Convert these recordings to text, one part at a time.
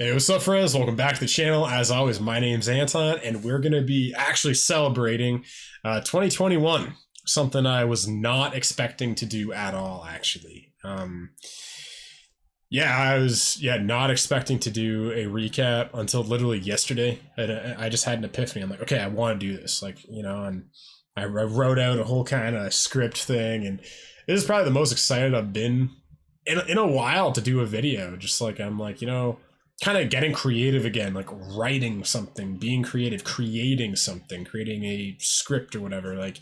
Hey, what's up, friends? Welcome back to the channel. As always, my name's Anton, and we're going to be actually celebrating 2021, something I was not expecting to do at all, actually. I was not expecting to do a recap until literally yesterday. I just had an epiphany. I'm like, okay, I want to do this, and I wrote out a whole kind of script thing, and this is probably the most excited I've been in a while to do a video. Just like, I'm like, kind of getting creative again, like writing something, being creative, creating something, creating a script or whatever. Like,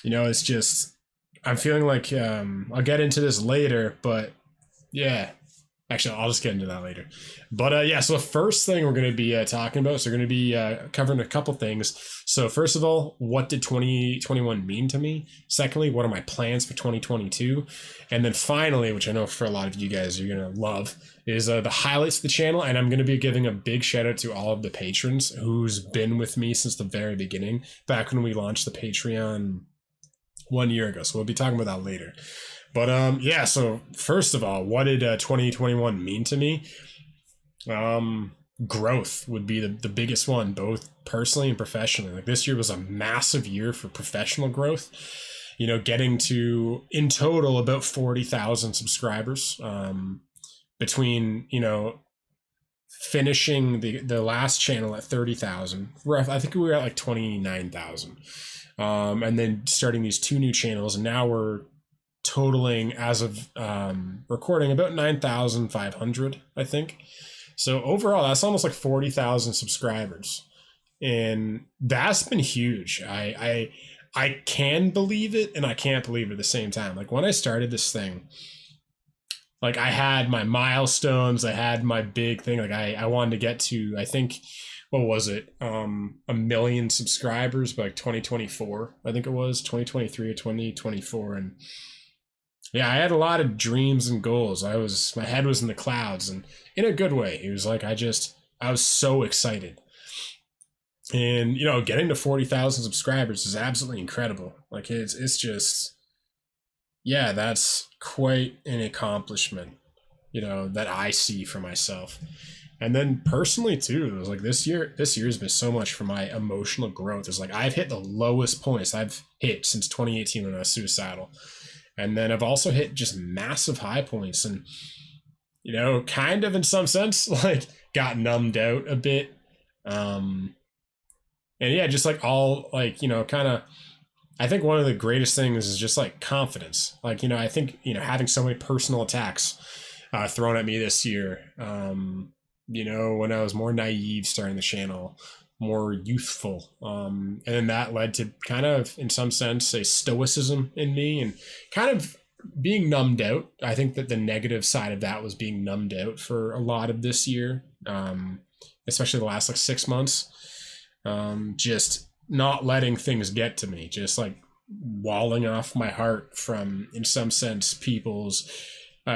it's just, I'm feeling like, I'll get into this later, but yeah, actually, I'll just get into that later. But so the first thing we're going to be talking about, so we're going to be covering a couple things. So first of all, what did 2021 mean to me? Secondly, what are my plans for 2022? And then finally, which I know for a lot of you guys you're going to love, is the highlights of the channel. And I'm going to be giving a big shout out to all of the patrons who's been with me since the very beginning, back when we launched the Patreon 1 year ago. So we'll be talking about that later. But so first of all, what did 2021 mean to me? Growth would be the biggest one, both personally and professionally. Like, this year was a massive year for professional growth. Getting to, in total, about 40,000 subscribers, between, finishing the last channel at 30,000. I think we were at like 29,000. And then starting these two new channels, and now we're totaling, as of recording, about 9,500, I think. So overall, that's almost like 40,000 subscribers, and that's been huge. I can believe it, and I can't believe it at the same time. Like, when I started this thing, like, I had my milestones, I had my big thing. Like, I wanted to get to, I think, what was it? 1 million subscribers by like 2024. I think it was 2023 or 2024. And yeah, I had a lot of dreams and goals. My head was in the clouds, and in a good way. It was like, I was so excited. And, getting to 40,000 subscribers is absolutely incredible. Like, it's just, yeah, that's quite an accomplishment, that I see for myself. And then personally too, it was like, this year has been so much for my emotional growth. It's like, I've hit the lowest points I've hit since 2018 when I was suicidal. And then I've also hit just massive high points, and, kind of in some sense, like, got numbed out a bit. And yeah, just like all, like, kind of, I think one of the greatest things is just like confidence. Like, I think, having so many personal attacks thrown at me this year, when I was more naive starting the channel, more youthful, and then that led to kind of, in some sense, a stoicism in me, and kind of being numbed out. I think that the negative side of that was being numbed out for a lot of this year, especially the last like 6 months, just not letting things get to me, just like walling off my heart from, in some sense, people's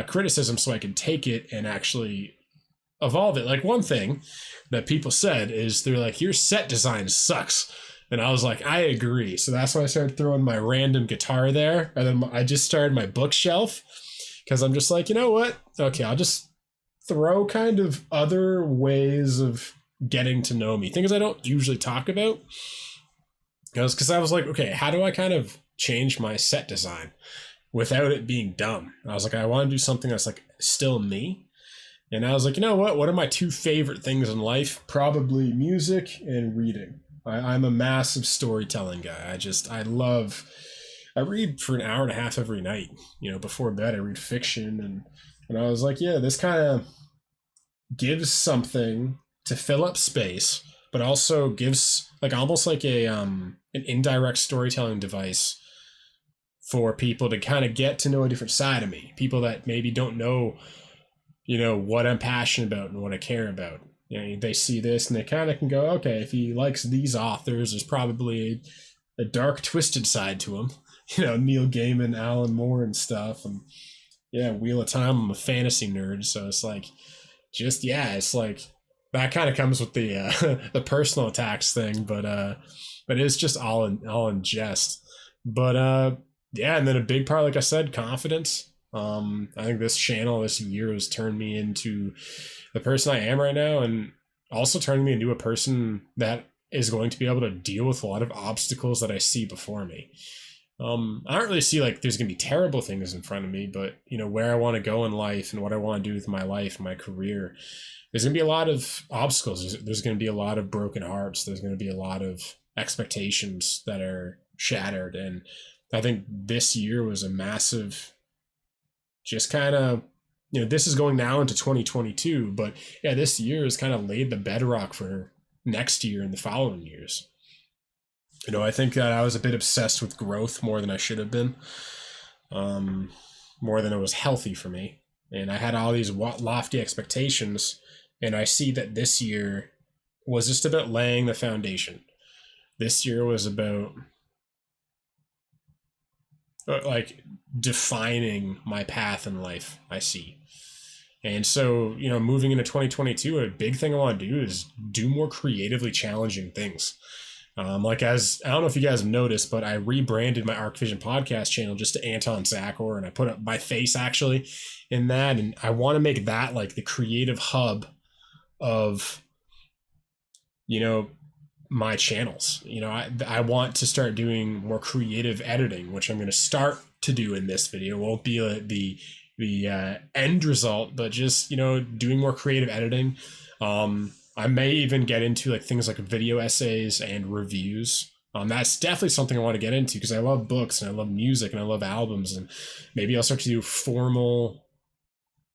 criticism, so I could take it and actually evolve it. Like, one thing that people said is, they're like, your set design sucks. And I was like, I agree. So that's why I started throwing my random guitar there. And then I just started my bookshelf, because I'm just like, you know what? Okay, I'll just throw kind of other ways of getting to know me, things I don't usually talk about. Because I was like, okay, how do I kind of change my set design without it being dumb? And I was like, I want to do something that's like still me. And I was like, you know what are my two favorite things in life? Probably music and reading. I'm a massive storytelling guy. I read for an hour and a half every night. Before bed, I read fiction. And I was like, yeah, this kind of gives something to fill up space, but also gives like almost like an indirect storytelling device for people to kind of get to know a different side of me. People that maybe don't know, what I'm passionate about and what I care about. They see this and they kind of can go, okay, if he likes these authors, there's probably a dark, twisted side to him. Neil Gaiman, Alan Moore and stuff. And yeah, Wheel of Time, I'm a fantasy nerd. So it's like, it's like, that kind of comes with the the personal attacks thing, but it's just all in jest. But and then a big part, like I said, confidence. I think this channel this year has turned me into the person I am right now, and also turning me into a person that is going to be able to deal with a lot of obstacles that I see before me. I don't really see like there's gonna be terrible things in front of me, but you know, where I want to go in life and what I want to do with my life and my career, there's gonna be a lot of obstacles. There's gonna be a lot of broken hearts. There's gonna be a lot of expectations that are shattered, and I think this year was a massive, just kind of, you know, this is going now into 2022, but yeah, this year has kind of laid the bedrock for next year and the following years. You know, I think that I was a bit obsessed with growth more than I should have been, more than it was healthy for me. And I had all these lofty expectations, and I see that this year was just about laying the foundation. This year was about like defining my path in life, I see. And so, you know, moving into 2022, a big thing I want to do is do more creatively challenging things. Like, as I don't know if you guys have noticed, but I rebranded my Arc Vision podcast channel just to Anton Czachor, and I put up my face actually in that, and I want to make that like the creative hub of, you know, my channels. You know, I want to start doing more creative editing, which I'm going to start to do in this video. It won't be the end result, but just, you know, doing more creative editing. I may even get into like things like video essays and reviews. That's definitely something I want to get into because I love books and I love music and I love albums, and maybe I'll start to do formal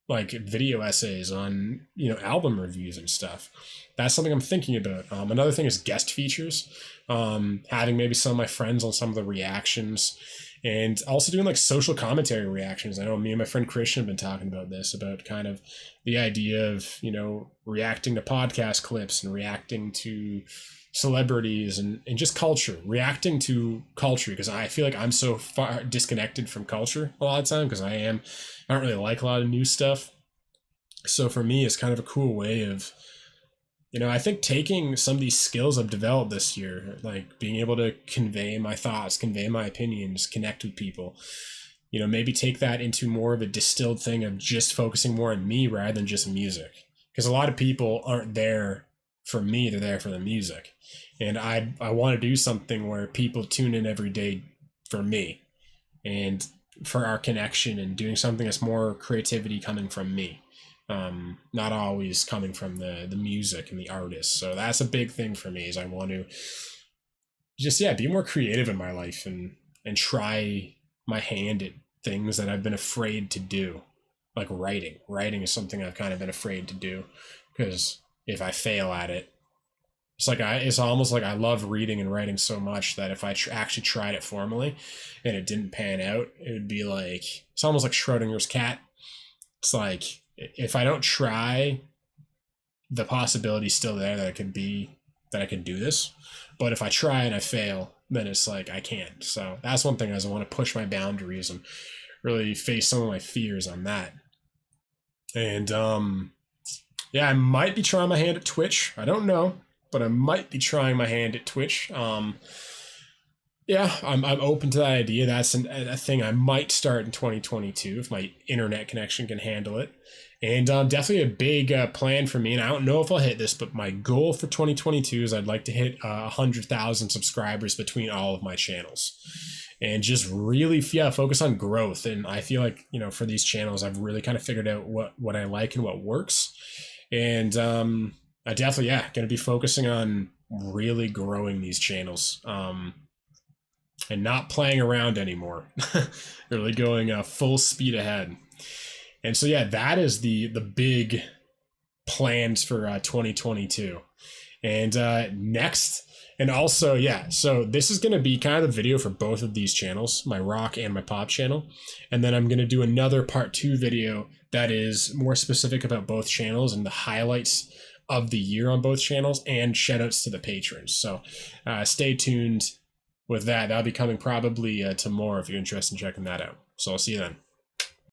like video essays on, you know, album reviews and stuff. That's something I'm thinking about. Another thing is guest features, having maybe some of my friends on some of the reactions, and also doing like social commentary reactions. I know me and my friend Christian have been talking about this, about kind of the idea of, you know, reacting to podcast clips and reacting to celebrities and just culture, reacting to culture, because I feel like I'm so far disconnected from culture a lot of the time because I don't really like a lot of new stuff. So for me, it's kind of a cool way of, you know, I think taking some of these skills I've developed this year, like being able to convey my thoughts, convey my opinions, connect with people, you know, maybe take that into more of a distilled thing of just focusing more on me rather than just music. Because a lot of people aren't there for me, they're there for the music. And I want to do something where people tune in every day for me and for our connection, and doing something that's more creativity coming from me. Not always coming from the music and the artist. So that's a big thing for me, is I want to just, yeah, be more creative in my life and try my hand at things that I've been afraid to do. Like writing is something I've kind of been afraid to do, because if I fail at it, it's almost like I love reading and writing so much that if I actually tried it formally and it didn't pan out, it would be like, it's almost like Schrodinger's cat. It's like, if I don't try, the possibility's still there that I can do this. But if I try and I fail, then it's like I can't. So that's one thing, is I want to push my boundaries and really face some of my fears on that. And yeah, I might be trying my hand at Twitch. I don't know, but I might be trying my hand at Twitch. Yeah, I'm open to that idea. That's a thing I might start in 2022 if my internet connection can handle it. And definitely a big plan for me, and I don't know if I'll hit this, but my goal for 2022 is I'd like to hit 100,000 subscribers between all of my channels, and just really, yeah, focus on growth. And I feel like, you know, for these channels, I've really kind of figured out what I like and what works. And I definitely, yeah, going to be focusing on really growing these channels. And not playing around anymore, really going full speed ahead. And so, yeah, that is the big plans for 2022. And next, and also, yeah, so this is going to be kind of the video for both of these channels, my rock and my pop channel. And then I'm going to do another part 2 video that is more specific about both channels and the highlights of the year on both channels, and shout outs to the patrons. So stay tuned with that. That'll be coming probably tomorrow if you're interested in checking that out. So I'll see you then.